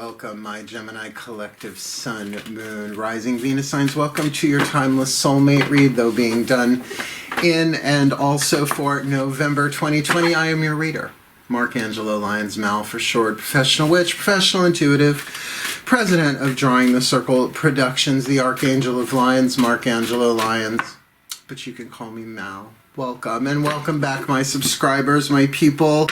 Welcome, my Gemini collective Sun, Moon, Rising, Venus signs. Welcome to your timeless soulmate read, though being done in and also for November 2020. I am your reader, Mark Angelo, lYONS, Mal for short, professional witch, professional intuitive, president of Drawing the Circle Productions, the Archangel of lYONS, Mark Angelo, lYONS, but you can call me Mal. Welcome, and welcome back, my subscribers, my people.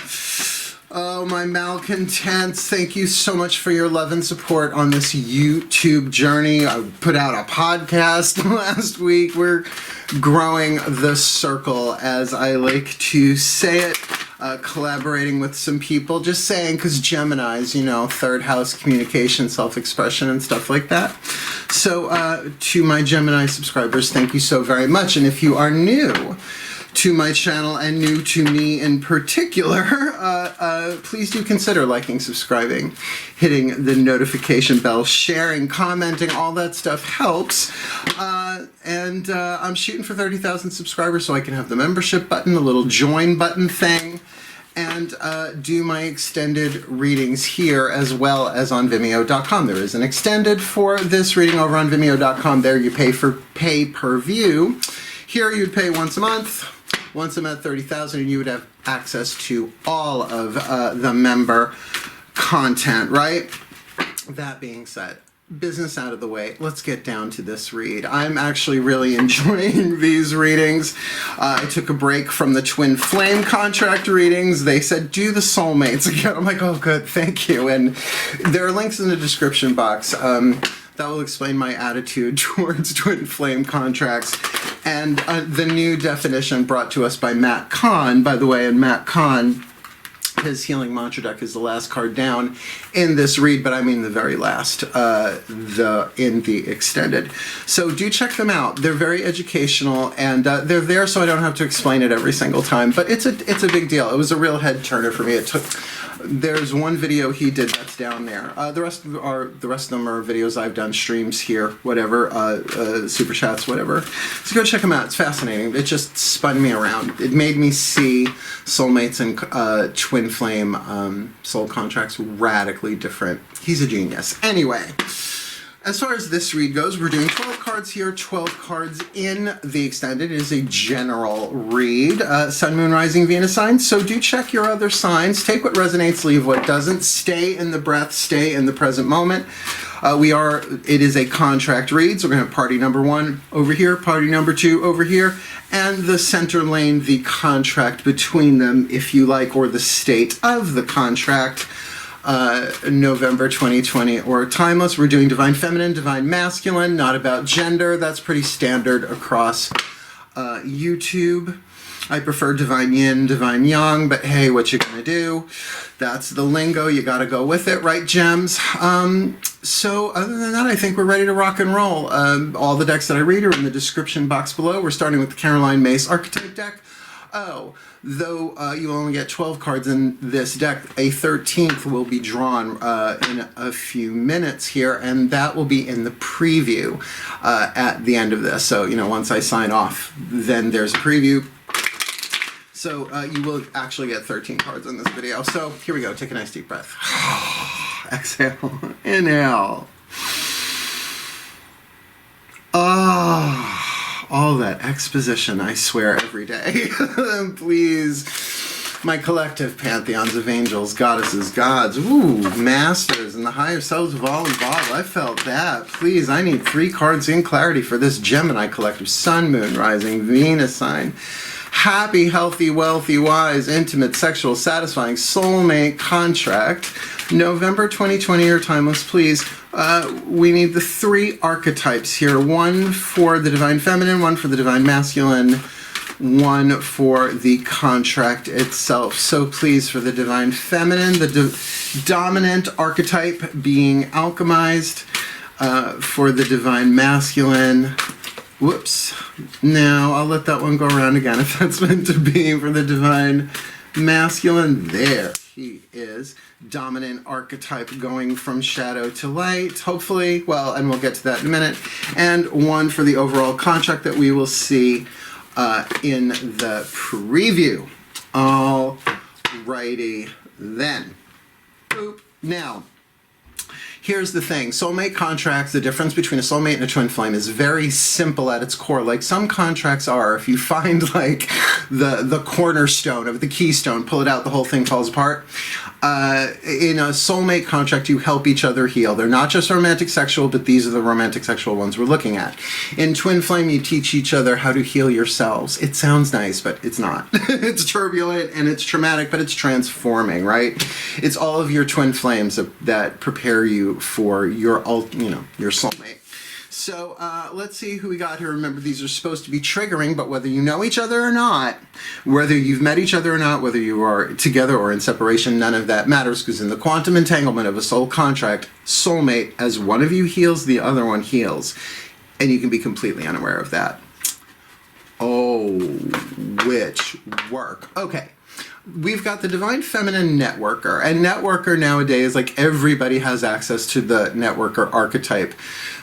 Oh, my malcontents, thank you so much for your love and support on this YouTube journey. I put out a podcast last week. We're growing the circle, as I like to say it, collaborating with some people. Just saying, because Geminis, you know, third house communication, self-expression, and stuff like that. So to my Gemini subscribers, thank you so very much. And if you are new to my channel and new to me in particular, please do consider liking, subscribing, hitting the notification bell, sharing, commenting, all that stuff helps. And I'm shooting for 30,000 subscribers so I can have the membership button, the little join button thing, and do my extended readings here as well as on Vimeo.com. There is an extended for this reading over on Vimeo.com. There you pay for pay-per-view. Here you'd pay once a month. Once I'm at 30,000, and you would have access to all of the member content, right? That being said, business out of the way, let's get down to this read. I'm actually really enjoying these readings. I took a break from the twin flame contract readings. They said, do the soulmates again. I'm like, oh, good, thank you. And there are links in the description box. That will explain my attitude towards twin flame contracts. And the new definition brought to us by Matt Kahn, by the way, and Matt Kahn, his healing mantra deck is the last card down in this read, but I mean the very last, in the extended. So do check them out. They're very educational, and they're there so I don't have to explain it every single time. But it's a big deal. It was a real head turner for me. There's one video he did that's down there. The rest of them are videos I've done, streams here, whatever, super chats, whatever. So go check them out. It's fascinating. It just spun me around. It made me see soulmates and twin flame soul contracts radically different. He's a genius. Anyway, as far as this read goes, we're doing 12 cards here, 12 cards in the extended. It is a general read, Sun, Moon, Rising, Venus signs. So do check your other signs. Take what resonates, leave what doesn't. Stay in the breath, stay in the present moment. It is a contract read, so we're going to have party number 1 over here, party number 2 over here, and the center lane, the contract between them, if you like, or the state of the contract. November 2020 or timeless. We're doing divine feminine, divine masculine, not about gender. That's pretty standard across YouTube. I prefer divine yin, divine yang, but hey, what you gonna do? That's the lingo. You gotta go with it, right, gems? So other than that, I think we're ready to rock and roll. All the decks that I read are in the description box below. We're starting with the Caroline Mace archetype deck. Oh, though you only get 12 cards in this deck, a 13th will be drawn in a few minutes here, and that will be in the preview at the end of this. So, you know, once I sign off, then there's a preview. So you will actually get 13 cards in this video. So here we go. Take a nice deep breath. Exhale. Inhale. Ah. All that exposition, I swear, every day. Please, my collective pantheons of angels, goddesses, gods, ooh, masters, and the higher selves of all involved. I felt that. Please, I need 3 cards in clarity for this Gemini collective. Sun, Moon, Rising, Venus sign. Happy, healthy, wealthy, wise, intimate, sexual, satisfying, soulmate contract. November 2020 or timeless, please. We need the 3 archetypes here. 1 for the divine feminine, 1 for the divine masculine, 1 for the contract itself. So please, for the divine feminine, the dominant archetype being alchemized. For the divine masculine, whoops. Now, I'll let that one go around again if that's meant to be. For the divine masculine, there he is. Dominant archetype going from shadow to light, hopefully. Well, and we'll get to that in a minute. And 1 for the overall contract that we will see in the preview. All righty then. Boop. Now, Here's the thing. Soulmate contracts, the difference between a soulmate and a twin flame is very simple at its core. Like some contracts are, if you find like the cornerstone of the keystone, pull it out, the whole thing falls apart. In a soulmate contract, you help each other heal. They're not just romantic sexual, but these are the romantic sexual ones we're looking at. In twin flame, you teach each other how to heal yourselves. It sounds nice, but it's not. It's turbulent and it's traumatic, but it's transforming, right? It's all of your twin flames that prepare you for your soulmate. So let's see who we got here. Remember, these are supposed to be triggering, but whether you know each other or not, whether you've met each other or not, whether you are together or in separation, none of that matters, because in the quantum entanglement of a soul contract, soulmate, as one of you heals, the other one heals. And you can be completely unaware of that. Oh, which work. Okay. We've got the Divine Feminine Networker, and Networker nowadays, like everybody has access to the Networker archetype.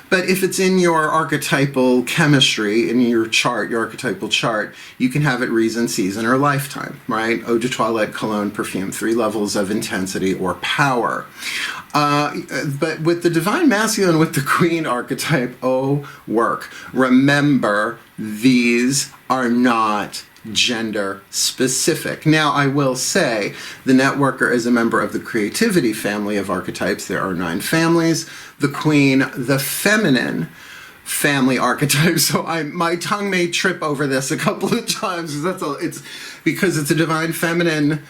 But if it's in your archetypal chemistry, in your chart, your archetypal chart, you can have it reason, season, or lifetime, right? Eau de toilette, cologne, perfume, 3 levels of intensity or power. But with the Divine Masculine, with the Queen archetype, oh, work. Remember, these are not gender specific. Now, I will say the Networker is a member of the creativity family of archetypes. There are 9 families. The Queen, the feminine family archetype. So my tongue may trip over this a couple of times. It's because it's a Divine Feminine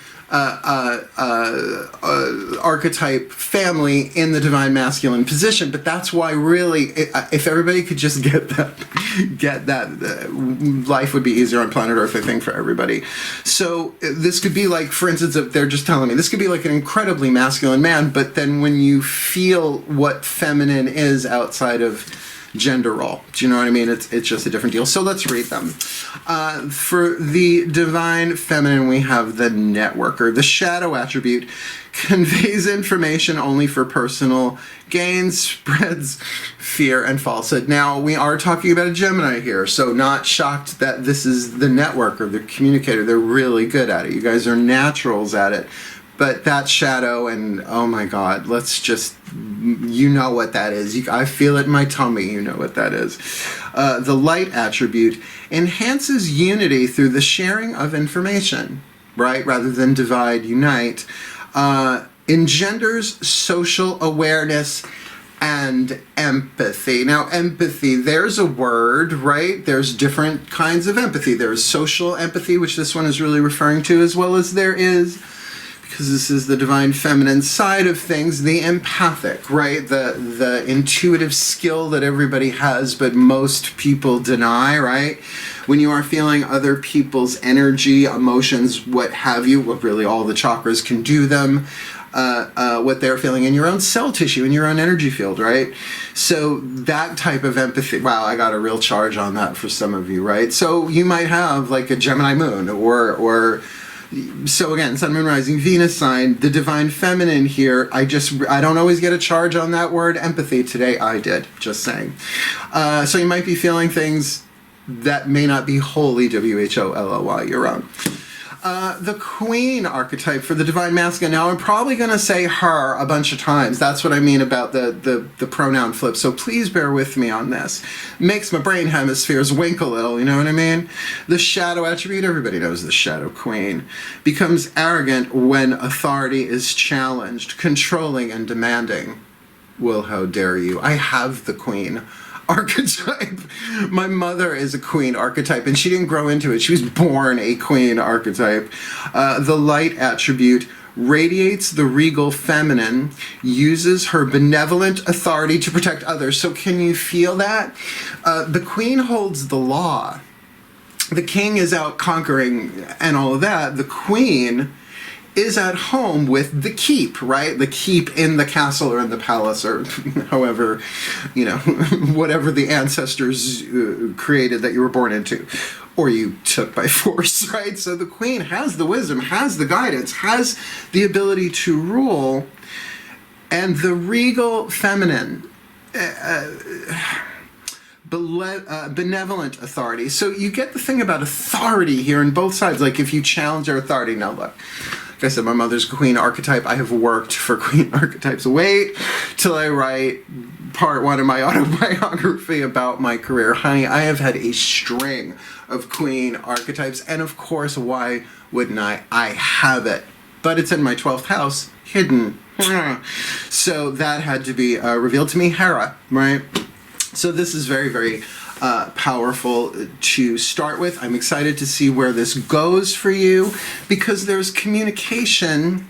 archetype family in the Divine Masculine position, but that's why really, if everybody could just get that, life would be easier on planet Earth, I think, for everybody. So this could be like, for instance, if they're just telling me, this could be like an incredibly masculine man, but then when you feel what feminine is outside of gender role, do you know what I mean? It's just a different deal. So let's read them. For the Divine Feminine, we have the Networker. The shadow attribute conveys information only for personal gain, spreads fear and falsehood. Now, we are talking about a Gemini here, so not shocked that this is the Networker, the communicator. They're really good at it. You guys are naturals at it. But that shadow, and oh my God, let's just, you know what that is. I feel it in my tummy, you know what that is. The light attribute enhances unity through the sharing of information, right? Rather than divide, unite. Engenders social awareness and empathy. Now, empathy, there's a word, right? There's different kinds of empathy. There's social empathy, which this one is really referring to, as well as there is, because this is the Divine Feminine side of things, the empathic, right? The intuitive skill that everybody has, but most people deny, right? When you are feeling other people's energy, emotions, what have you, what really all the chakras can do them, what they're feeling in your own cell tissue, in your own energy field, right? So that type of empathy, wow, I got a real charge on that for some of you, right? So you might have like a Gemini moon, or so again, Sun, Moon, Rising, Venus sign, the Divine Feminine here, I don't always get a charge on that word, empathy. Today I did, just saying. So you might be feeling things that may not be wholly WHOLLY your own. The Queen archetype for the Divine Masculine. Now, I'm probably going to say her a bunch of times. That's what I mean about the pronoun flip. So please bear with me on this. Makes my brain hemispheres wink a little, you know what I mean? The shadow attribute, everybody knows the Shadow Queen, becomes arrogant when authority is challenged, controlling and demanding. Well, how dare you? I have the Queen archetype. My mother is a Queen archetype, and she didn't grow into it. She was born a Queen archetype. The light attribute radiates the regal feminine, uses her benevolent authority to protect others. So can you feel that? The Queen holds the law. The king is out conquering and all of that. The Queen is at home with the keep, right? The keep in the castle or in the palace, or however, you know, whatever the ancestors created that you were born into, or you took by force, right? So the Queen has the wisdom, has the guidance, has the ability to rule, and the regal feminine, benevolent authority. So you get the thing about authority here on both sides. Like if you challenge our authority, now look, Like I said, my mother's queen archetype. I have worked for queen archetypes. Wait till I write part 1 of my autobiography about my career. Honey, I have had a string of queen archetypes, and of course, why wouldn't I? I have it. But it's in my 12th house, hidden. So that had to be revealed to me, Hera, right? So this is very, very powerful to start with. I'm excited to see where this goes for you, because there's communication,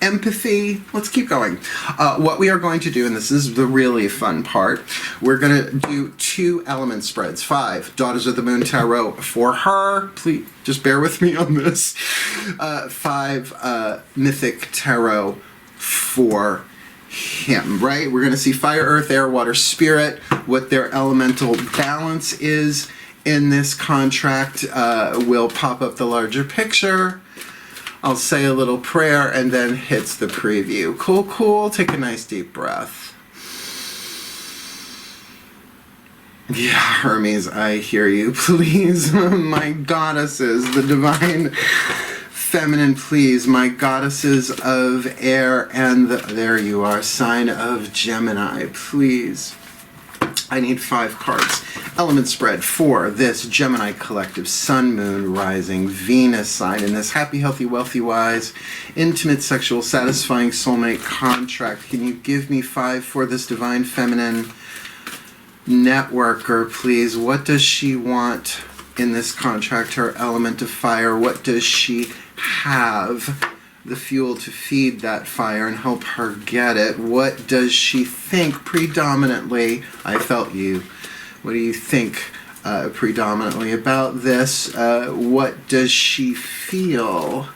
empathy. Let's keep going. What we are going to do, and this is the really fun part, we're going to do 2 element spreads. 5 Daughters of the Moon Tarot for her. Please, just bear with me on this. 5 Mythic Tarot for him, right? We're going to see fire, earth, air, water, spirit, what their elemental balance is in this contract. Will pop up the larger picture. I'll say a little prayer, and then hits the preview. Cool, cool. Take a nice deep breath. Yeah, Hermes, I hear you. Please, my goddesses, the divine feminine, please, my goddesses of air, and there you are, sign of Gemini, please. I need 5 cards. Element spread for this Gemini collective, Sun, Moon, Rising, Venus sign in this happy, healthy, wealthy, wise, intimate, sexual, satisfying soulmate contract. Can you give me 5 for this divine feminine networker, please? What does she want in this contract? Her element of fire. What does she have? The fuel to feed that fire and help her get it. What does she think predominantly? I felt you. What do you think predominantly about this? What does she feel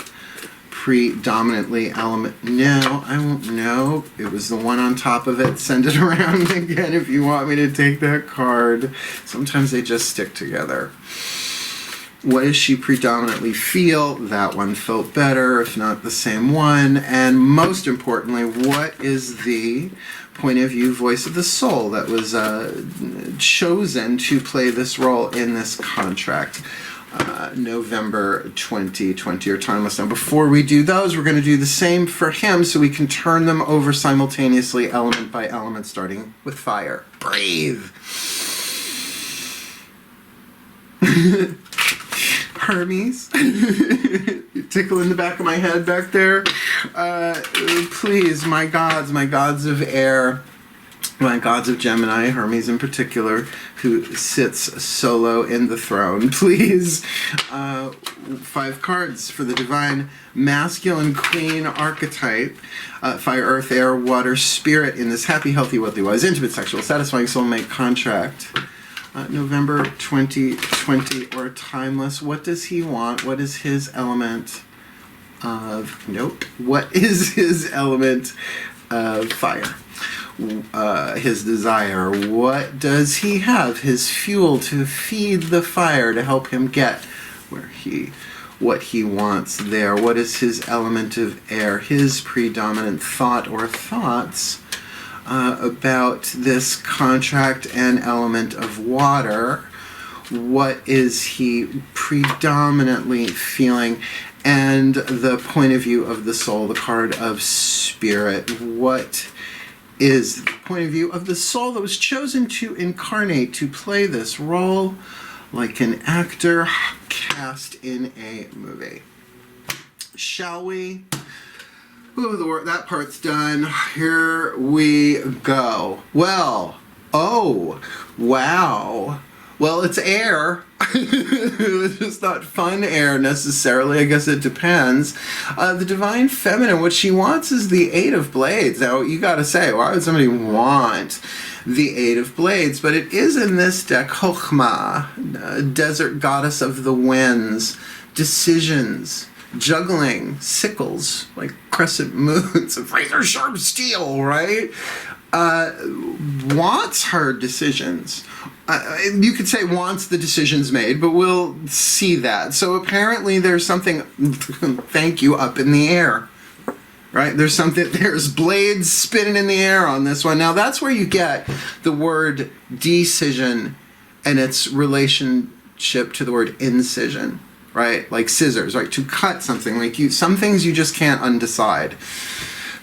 predominantly? Element? No, I won't know. It was the one on top of it. Send it around again if you want me to take that card. Sometimes they just stick together. What does she predominantly feel? That one felt better, if not the same one. And most importantly, what is the point of view, voice of the soul that was chosen to play this role in this contract? November 2020, or timeless. Now, before we do those, we're going to do the same for him so we can turn them over simultaneously, element by element, starting with fire. Breathe. Hermes, you tickle in the back of my head back there. Please, my gods of air, my gods of Gemini, Hermes in particular, who sits solo in the throne. Please, 5 cards for the divine masculine queen archetype. Fire, earth, air, water, spirit in this happy, healthy, wealthy, wise, intimate, sexual, satisfying soulmate contract. November 2020, or timeless. What does he want? What is his element of... Nope. What is his element of fire? His desire. What does he have? His fuel to feed the fire to help him get what he wants there. What is his element of air? His predominant thought or thoughts about this contract and element of water. What is he predominantly feeling? And the point of view of the soul, the card of spirit. What is the point of view of the soul that was chosen to incarnate, to play this role like an actor cast in a movie? Shall we? Ooh, that part's done. Here we go. Well, oh, wow. Well, it's air. It's just not fun air necessarily. I guess it depends. The divine feminine, what she wants is the 8 of blades. Now, you gotta say, why would somebody want the 8 of blades? But it is in this deck, Chokhmah, desert goddess of the winds, decisions, juggling, sickles, like crescent moons, razor sharp steel, right? Wants her decisions. You could say wants the decisions made, but we'll see that. So apparently there's something, thank you, up in the air, right? There's blades spinning in the air on this one. Now that's where you get the word decision and its relationship to the word incision, right? Like scissors, right? To cut something. Like some things you just can't undecide.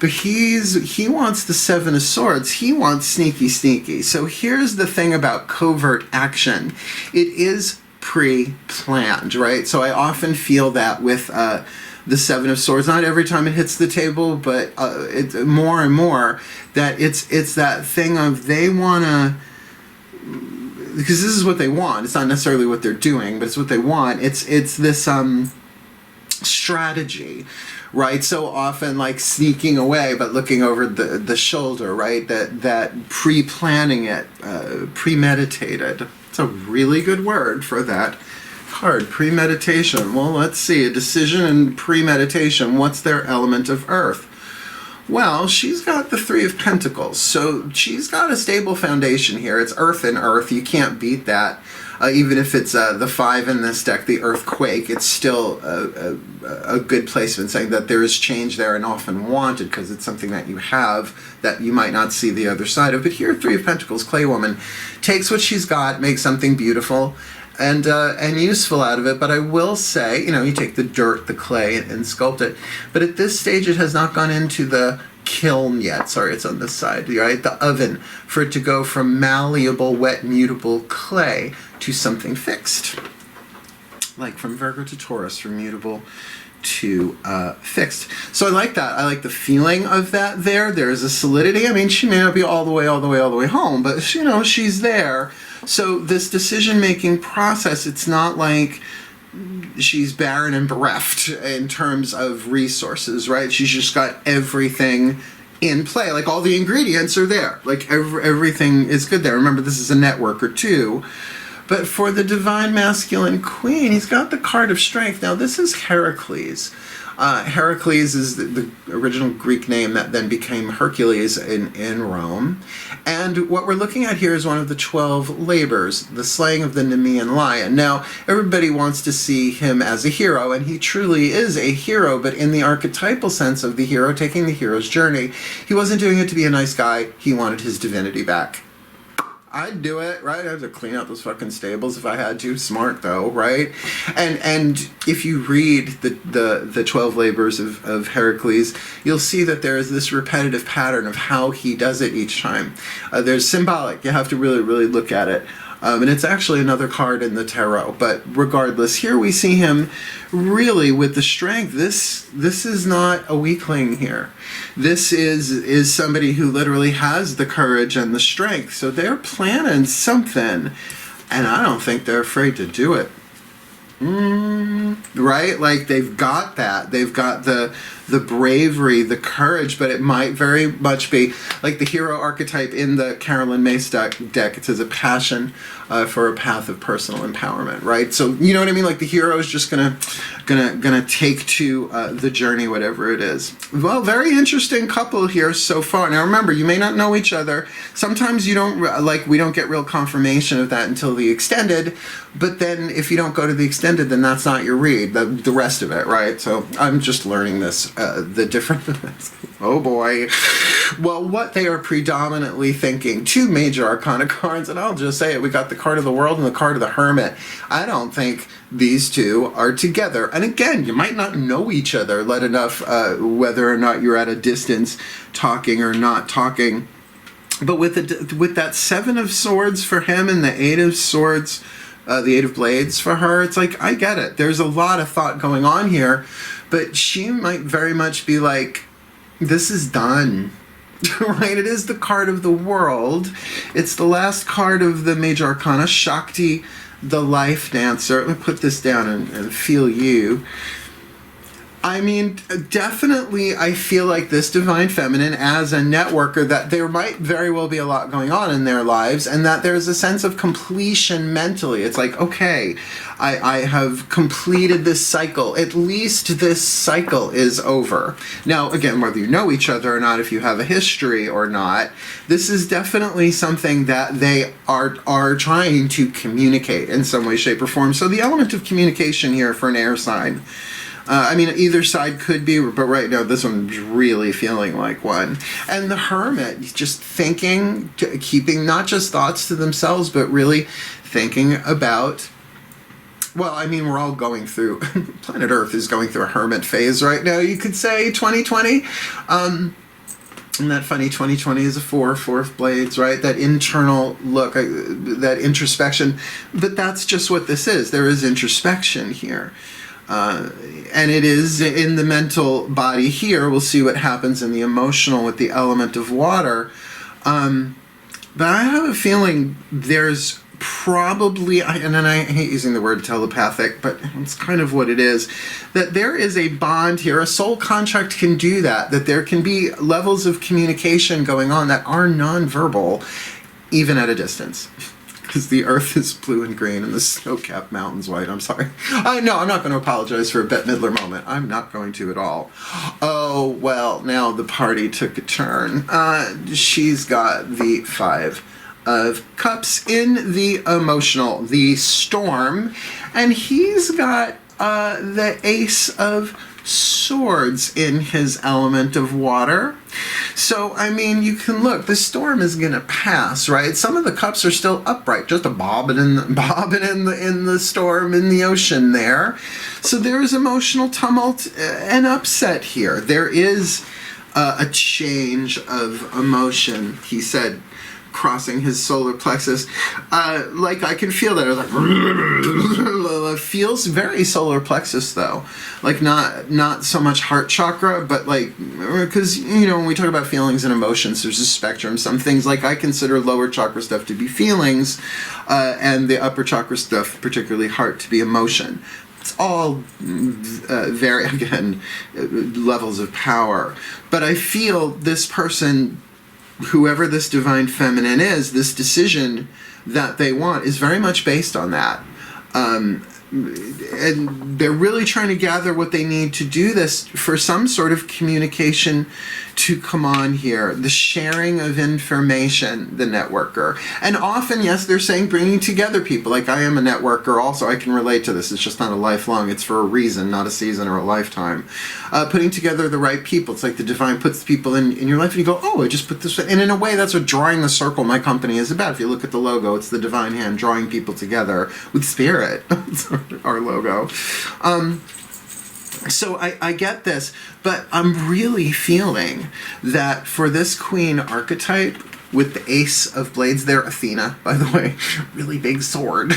But he wants the Seven of Swords. He wants sneaky, sneaky. So here's the thing about covert action. It is pre-planned, right? So I often feel that with the Seven of Swords. Not every time it hits the table, but it's more and more that it's that thing of they want to, because this is what they want. It's not necessarily what they're doing, but it's what they want. It's this strategy, right? So often like sneaking away, but looking over the shoulder, right? That pre-planning it, premeditated. It's a really good word for that card, premeditation. Well, let's see, a decision and premeditation. What's their element of earth? Well, she's got the Three of Pentacles, so she's got a stable foundation here. It's earth and earth. You can't beat that. Even if it's the 5 in this deck, the earthquake, it's still a good placement, saying that there is change there and often wanted because it's something that you have that you might not see the other side of. But here, Three of Pentacles, Clay Woman, takes what she's got, makes something beautiful and useful out of it. But I will say, you take the dirt, the clay, and sculpt it. But at this stage, it has not gone into the kiln yet. Sorry, it's on this side, right? The oven, for it to go from malleable, wet, mutable clay to something fixed. Like from Virgo to Taurus, from mutable to fixed. So I like that. I like the feeling of that there. There's a solidity. I mean, she may not be all the way home, but she's there. So this decision-making process, it's not like she's barren and bereft in terms of resources, right? She's just got everything in play. Like all the ingredients are there. Like everything is good there. Remember, this is a networker too. But for the Divine Masculine Queen, he's got the card of strength. Now, this is Heracles. Heracles is the original Greek name that then became Hercules in Rome. And what we're looking at here is one of the 12 labors, the slaying of the Nemean lion. Now, everybody wants to see him as a hero, and he truly is a hero, but in the archetypal sense of the hero taking the hero's journey, he wasn't doing it to be a nice guy. He wanted his divinity back. I'd do it, right? I'd have to clean out those fucking stables if I had to. Smart though, right? And if you read the 12 labors of Heracles, you'll see that there is this repetitive pattern of how he does it each time. There's symbolic. You have to really, really look at it. And it's actually another card in the tarot. But regardless, here we see him really with the strength. This is not a weakling here. This is somebody who literally has the courage and the strength. So they're planning something, and I don't think they're afraid to do it. Right? Like they've got that. They've got the bravery, the courage, but it might very much be like the hero archetype in the Carolyn Mace deck. It says a passion for a path of personal empowerment, right? So you know what I mean? Like the hero is just gonna take to the journey, whatever it is. Well, very interesting couple here so far. Now remember, you may not know each other. Sometimes you don't we don't get real confirmation of that until the extended. But then if you don't go to the extended, then that's not your read. The rest of it, right? So I'm just learning this. The different. Oh boy. Well, what they are predominantly thinking, 2 major arcana cards, and I'll just say it, we got the card of the World and the card of the Hermit. I don't think these two are together. And again, you might not know each other, let enough whether or not you're at a distance talking or not talking. But with that 7 of Swords for him and the 8 of Swords, the 8 of Blades for her, it's like, I get it. There's a lot of thought going on here, but she might very much be like, this is done. Right? It is the card of the World. It's the last card of the major arcana, Shakti, the life dancer. Let me put this down and feel you. I mean, definitely I feel like this Divine Feminine as a networker, that there might very well be a lot going on in their lives, and that there's a sense of completion mentally. It's like, okay, I have completed this cycle. At least this cycle is over. Now, again, whether you know each other or not, if you have a history or not, this is definitely something that they are trying to communicate in some way, shape, or form. So the element of communication here for an air sign, I mean, either side could be, but right now this one's really feeling like one. And the Hermit, just thinking, keeping not just thoughts to themselves, but really thinking about well, I mean, we're all going through, planet Earth is going through a hermit phase right now, you could say, 2020. And that funny 2020 is a four of blades, right? That internal look, that introspection. But that's just what this is. There is introspection here. And it is in the mental body here. We'll see what happens in the emotional with the element of water. But I have a feeling there's probably, and then I hate using the word telepathic, but it's kind of what it is, that there is a bond here. A soul contract can do that there can be levels of communication going on that are nonverbal, even at a distance. Because the earth is blue and green and the snow-capped mountains white. I'm sorry. No, I'm not going to apologize for a Bette Midler moment. I'm not going to at all. Oh, well, now the party took a turn. She's got the 5 of Cups in the emotional, the storm, and he's got the Ace of Swords in his element of water. So, I mean, you can look, the storm is going to pass, right? Some of the cups are still upright, just bobbing in the storm in the ocean there. So there is emotional tumult and upset here. There is a change of emotion, he said, crossing his solar plexus. Like, I can feel that. It was like, feels very solar plexus, though. Like, not so much heart chakra, but like, because, you know, when we talk about feelings and emotions, there's a spectrum. Some things, like, I consider lower chakra stuff to be feelings, and the upper chakra stuff, particularly heart, to be emotion. It's all very, again, levels of power. But I feel this person, whoever this divine feminine is, this decision that they want is very much based on that. And they're really trying to gather what they need to do this for some sort of communication to come on here. The sharing of information, the networker. And often, yes, they're saying bringing together people. Like, I am a networker also. I can relate to this. It's just not a lifelong. It's for a reason, not a season or a lifetime. Putting together the right people. It's like the divine puts people in your life and you go, oh, I just put this. And in a way, that's what drawing the circle, my company, is about. If you look at the logo, it's the divine hand drawing people together with spirit. It's our logo. So I get this, but I'm really feeling that for this queen archetype with the Ace of Blades there, Athena, by the way, really big sword,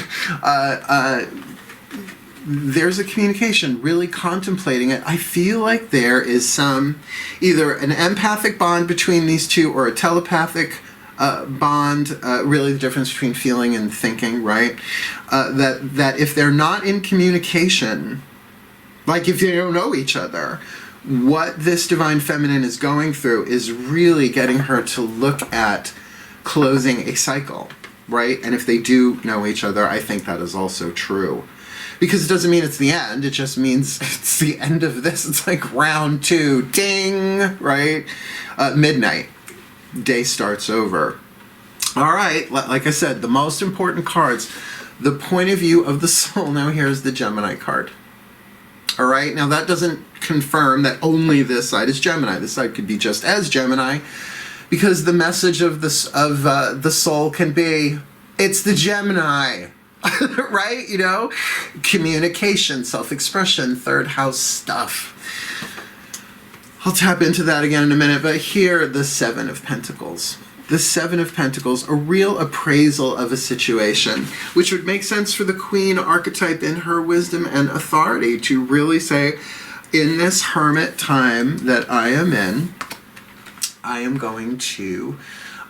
there's a communication, really contemplating it. I feel like there is some, either an empathic bond between these two or a telepathic bond, really the difference between feeling and thinking, right? That if they're not in communication, like if they don't know each other, what this divine feminine is going through is really getting her to look at closing a cycle, right? And if they do know each other, I think that is also true. Because it doesn't mean it's the end, it just means it's the end of this. It's like round 2, ding, right? Midnight, day starts over. All right, like I said, the most important cards, the point of view of the soul. Now here's the Gemini card. All right, now that doesn't confirm that only this side is Gemini. This side could be just as Gemini, because the message of this the soul can be, it's the Gemini, right? You know, communication, self-expression, third house stuff. I'll tap into that again in a minute, but here, the 7 of Pentacles. The 7 of Pentacles, a real appraisal of a situation, which would make sense for the Queen archetype in her wisdom and authority to really say, in this hermit time that I am in, I am going to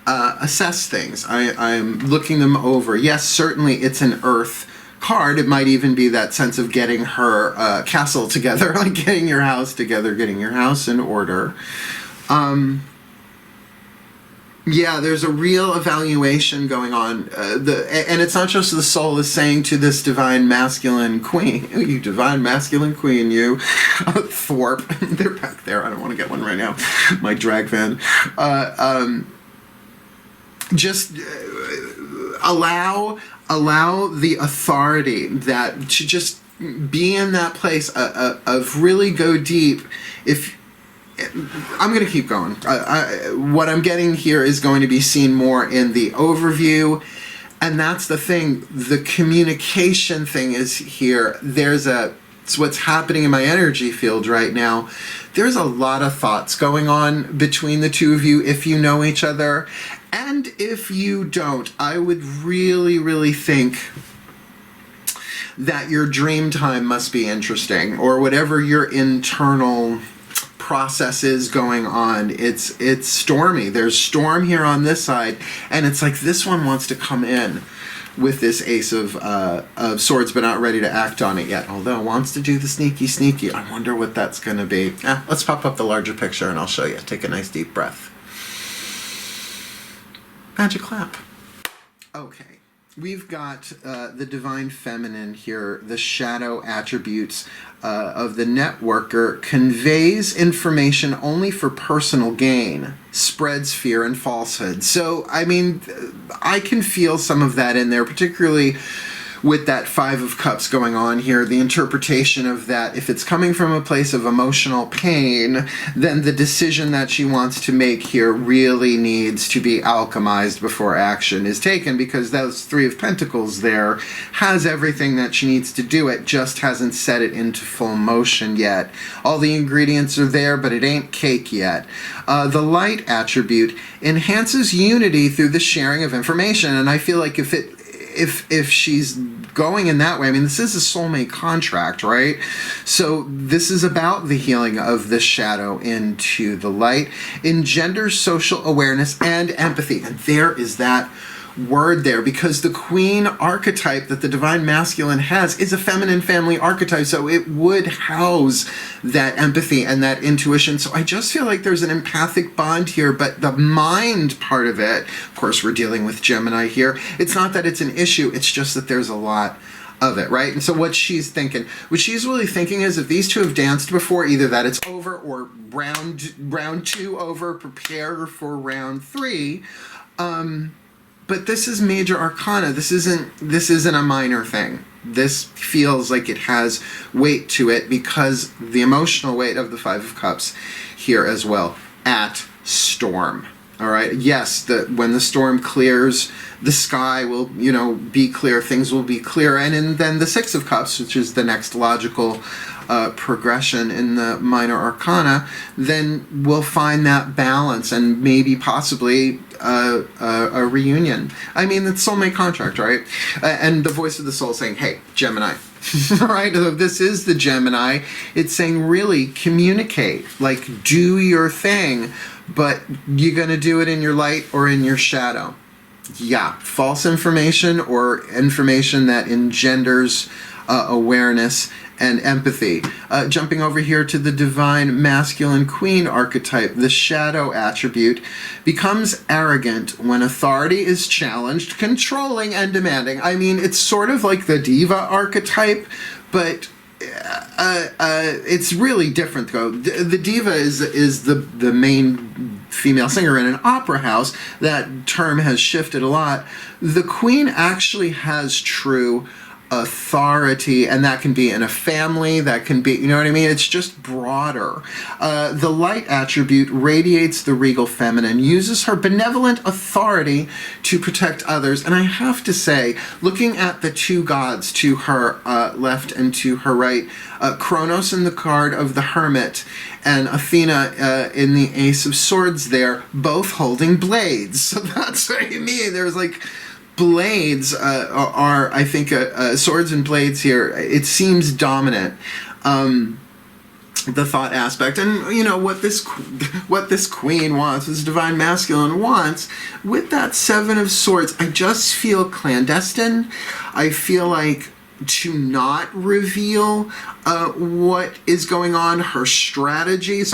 assess things. I'm looking them over. Yes, certainly it's an earth card. It might even be that sense of getting her castle together, like getting your house together, getting your house in order. Yeah, there's a real evaluation going on. And it's not just the soul is saying to this divine masculine queen, oh, you divine masculine queen, you, Thorpe, they're back there, I don't want to get one right now, my drag van. Just allow the authority that to just be in that place of really go deep. If I'm going to keep going. What I'm getting here is going to be seen more in the overview And that's the thing. The communication thing is here. It's what's happening in my energy field right now. There's a lot of thoughts going on between the two of you if you know each other. And if you don't, I would really, really think that your dream time must be interesting, or whatever your internal process is going on. It's stormy. There's storm here on this side, and it's like this one wants to come in with this Ace of Swords, but not ready to act on it yet. Although wants to do the sneaky. I wonder what that's going to be. Let's pop up the larger picture and I'll show you. Take a nice deep breath. Magic clap. Okay. We've got the Divine Feminine here, the shadow attributes of the networker, conveys information only for personal gain, spreads fear and falsehood. So, I mean, I can feel some of that in there, particularly with that Five of Cups going on here, the interpretation of that, if it's coming from a place of emotional pain, then the decision that she wants to make here really needs to be alchemized before action is taken, because those Three of Pentacles there has everything that she needs to do. It just hasn't set it into full motion yet. All the ingredients are there, but it ain't cake yet. The light attribute enhances unity through the sharing of information, and I feel like if she's going in that way, I mean, this is a soulmate contract, right? So this is about the healing of the shadow into the light, engenders social awareness and empathy. And there is that word there, because the queen archetype that the divine masculine has is a feminine family archetype, so it would house that empathy and that intuition. So I just feel like there's an empathic bond here, but the mind part of it, of course we're dealing with Gemini here, it's not that it's an issue, it's just that there's a lot of it, right? And so what she's really thinking is, if these two have danced before, either that it's over, or round two over, prepare for round three. But this is major arcana. This isn't a minor thing. This feels like it has weight to it, because the emotional weight of the Five of Cups here as well, at storm. All right. Yes, when the storm clears, the sky will, be clear. Things will be clear. And then the Six of Cups, which is the next logical progression in the minor arcana, then we'll find that balance and maybe possibly a reunion. I mean, it's soulmate contract, right? And the voice of the soul saying, hey, Gemini. Right? This is the Gemini. It's saying, really communicate, like do your thing, but you're going to do it in your light or in your shadow. Yeah, false information or information that engenders awareness and empathy. Jumping over here to the divine masculine queen archetype, the shadow attribute becomes arrogant when authority is challenged, controlling and demanding. I mean, it's sort of like the diva archetype, but it's really different though. The diva is the main female singer in an opera house. That term has shifted a lot. The queen actually has true authority, and that can be in a family, that can be, you know what I mean? It's just broader. The light attribute radiates the regal feminine, uses her benevolent authority to protect others. And I have to say, looking at the two gods to her left and to her right, Kronos in the card of the Hermit and Athena in the Ace of Swords there, both holding blades. So that's what I mean. There's like blades are, I think, swords and blades here. It seems dominant. The thought aspect, and what this queen wants, this divine masculine wants, with that Seven of Swords, I just feel clandestine. I feel like to not reveal what is going on. His strategy has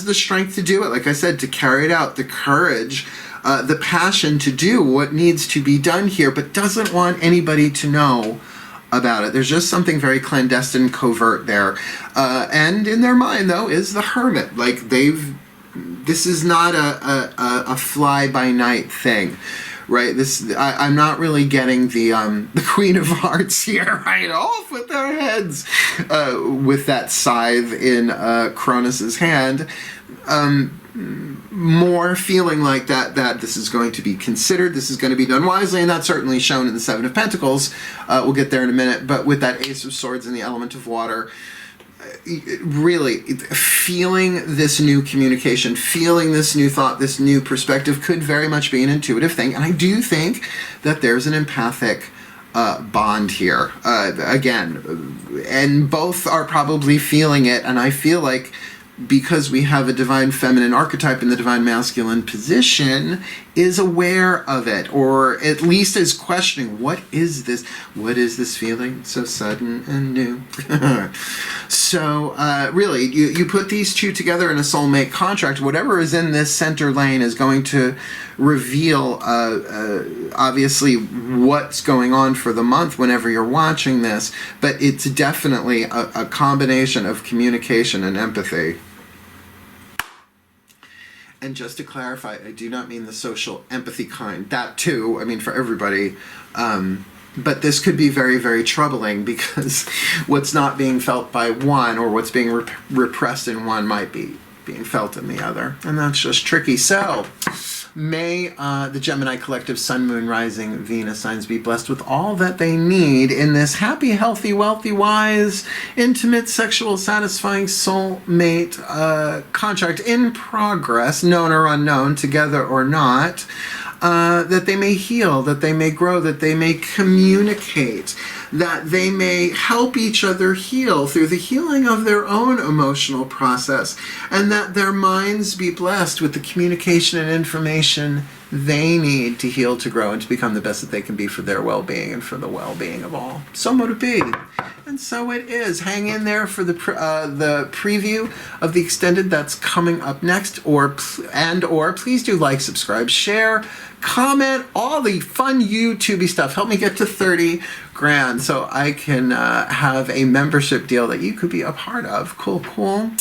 the strength to do it. Like I said, to carry it out, the courage, the passion to do what needs to be done here, but doesn't want anybody to know about it. There's just something very clandestine, covert there. And in their mind, though, is the Hermit. Like this is not a fly-by-night thing, right? I'm not really getting the Queen of Hearts here, right? Off with their heads with that scythe in Cronus's hand. more feeling like that this is going to be considered, this is going to be done wisely, and that's certainly shown in the Seven of Pentacles. We'll get there in a minute, but with that Ace of Swords and the element of water, really feeling this new communication, feeling this new thought, this new perspective could very much be an intuitive thing. And I do think that there's an empathic bond here, again, and both are probably feeling it. And I feel like because we have a divine feminine archetype in the divine masculine position, is aware of it, or at least is questioning, what is this feeling so sudden and new? So really, you put these two together in a soulmate contract, whatever is in this center lane is going to reveal obviously what's going on for the month whenever you're watching this, but it's definitely a combination of communication and empathy. And just to clarify, I do not mean the social empathy kind. That too, I mean for everybody. But this could be very, very troubling because what's not being felt by one, or what's being repressed in one, might be being felt in the other. And that's just tricky. So, may the Gemini collective Sun, Moon, Rising, Venus signs be blessed with all that they need in this happy, healthy, wealthy, wise, intimate, sexual, satisfying soulmate contract in progress, known or unknown, together or not, that they may heal, that they may grow, that they may communicate, that they may help each other heal through the healing of their own emotional process, and that their minds be blessed with the communication and information they need to heal, to grow, and to become the best that they can be for their well-being and for the well-being of all. So mote it be. And so it is. Hang in there for the preview of the extended that's coming up next, or please do like, subscribe, share, comment, all the fun YouTubey stuff. Help me get to 30 grand so I can have a membership deal that you could be a part of. Cool.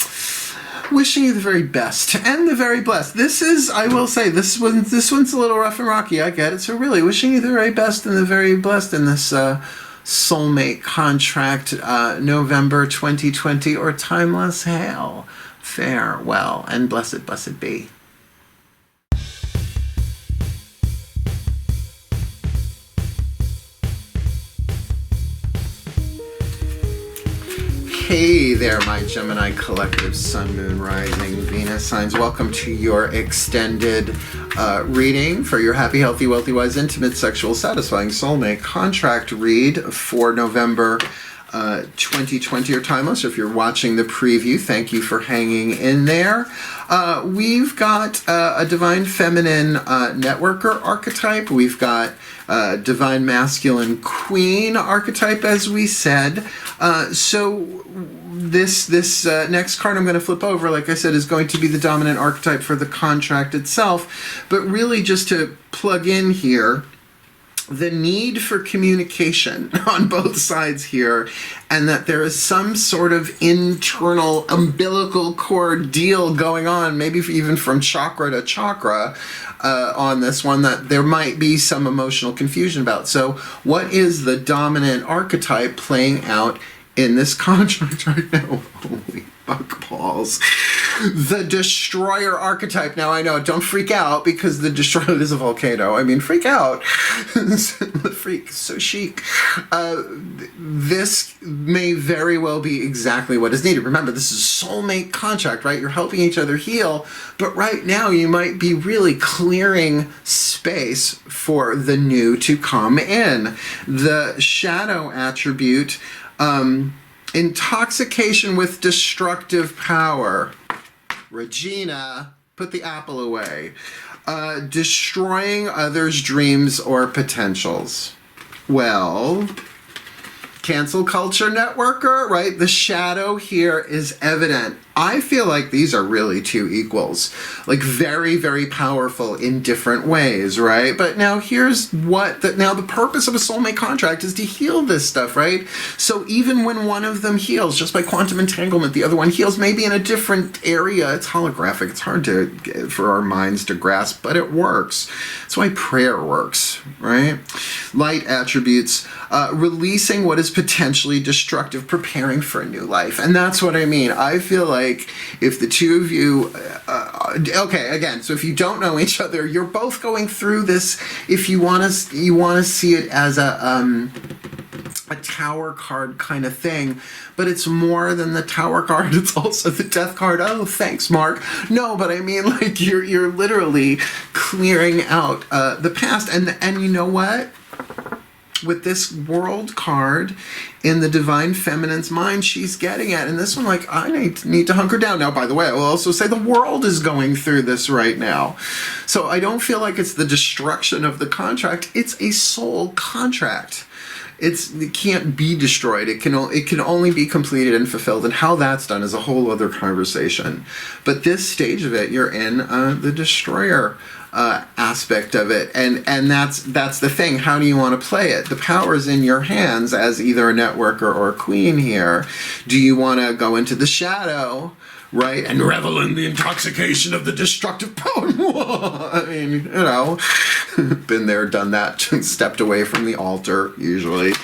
Wishing you the very best and the very blessed. This is, I will say, this one's a little rough and rocky, I get it. So really, wishing you the very best and the very blessed in this soulmate contract, November 2020, or timeless hail. Farewell and blessed be. Hey there, my Gemini collective Sun, Moon, Rising, Venus signs. Welcome to your extended reading for your happy, healthy, wealthy, wise, intimate, sexual, satisfying soulmate contract read for November 2020 or timeless. If you're watching the preview, thank you for hanging in there. We've got a divine feminine networker archetype. We've got divine masculine queen archetype, as we said. So this next card I'm going to flip over, like I said, is going to be the dominant archetype for the contract itself. But really, just to plug in here, the need for communication on both sides here, and that there is some sort of internal umbilical cord deal going on, maybe even from chakra to chakra on this one, that there might be some emotional confusion about. So what is the dominant archetype playing out in this contract right now? Holy fuck balls. The destroyer archetype. Now I know, don't freak out, because the destroyer is a volcano. I mean, freak out. The freak, so chic. This may very well be exactly what is needed. Remember, this is a soulmate contract, right? You're helping each other heal, but right now you might be really clearing space for the new to come in. The shadow attribute, intoxication with destructive power. Regina, put the apple away. Destroying others' dreams or potentials. Well, cancel culture networker, right? The shadow here is evident. I feel like these are really two equals, like very, very powerful in different ways, right? But now here's what, now the purpose of a soulmate contract is to heal this stuff, right? So even when one of them heals, just by quantum entanglement, the other one heals maybe in a different area. It's holographic. It's hard for our minds to grasp, but it works. That's why prayer works, right? Light attributes, releasing what is potentially destructive, preparing for a new life. And that's what I mean. I feel like if the two of you Okay, again, so if you don't know each other, you're both going through this. If you want to see it as a tower card kind of thing, but it's more than the tower card. It's also the death card. Oh, thanks, Mark. No, but I mean, like, you're literally clearing out the past, and you know what? With this world card in the divine feminine's mind, she's getting at, and this one, like, I need to hunker down. Now, by the way, I will also say the world is going through this right now. So I don't feel like it's the destruction of the contract. It's a soul contract. It can't be destroyed. It can only be completed and fulfilled, and how that's done is a whole other conversation. But this stage of it, you're in the destroyer aspect of it, and that's the thing. How do you want to play it? The power is in your hands as either a networker or a queen here. Do you want to go into the shadow, right, and revel in the intoxication of the destructive power? I mean, you know, been there, done that, stepped away from the altar, usually.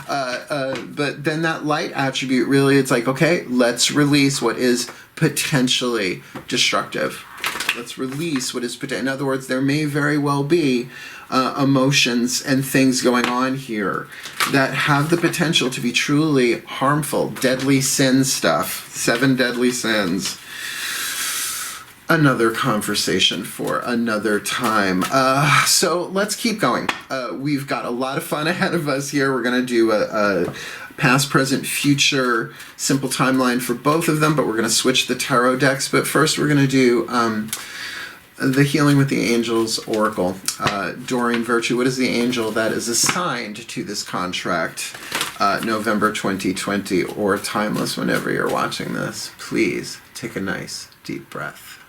But then that light attribute, really, it's like, okay, let's release what is potentially destructive. Let's release what is potential. In other words, there may very well be emotions and things going on here that have the potential to be truly harmful, deadly sin stuff. 7 deadly sins. Another conversation for another time. So let's keep going. We've got a lot of fun ahead of us here. We're going to do a past, present, future simple timeline for both of them, but we're going to switch the tarot decks. But first we're going to do the Healing with the Angels Oracle. Doreen Virtue, what is the angel that is assigned to this contract? November 2020, or timeless whenever you're watching this. Please take a nice deep breath.